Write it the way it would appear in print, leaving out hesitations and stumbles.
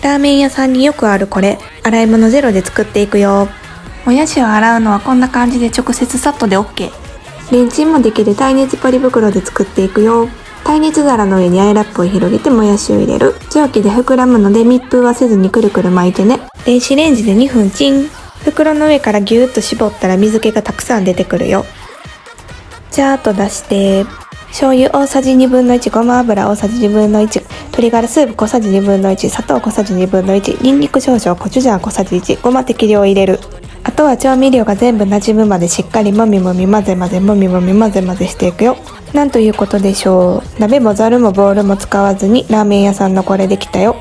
ラーメン屋さんによくあるこれ、洗い物ゼロで作っていくよ。もやしを洗うのはこんな感じで直接サッとで OK。レンチンもできる耐熱ポリ袋で作っていくよ。耐熱皿の上にアイラップを広げてもやしを入れる。蒸気で膨らむので密封はせずにくるくる巻いてね。電子レンジで2分チン。袋の上からぎゅーっと絞ったら水気がたくさん出てくるよ。ジャーっと出して、醤油大さじ2分の1、ごま油大さじ2分の1、鶏ガラスープ小さじ2分の1、砂糖小さじ2分の1、ニンニク少々、コチュジャン小さじ1、ごま適量入れる。あとは調味料が全部馴染むまでしっかりもみもみ混ぜ混ぜもみもみ混ぜ混ぜしていくよ。なんということでしょう。鍋もざるもボウルも使わずにラーメン屋さんのこれできたよ。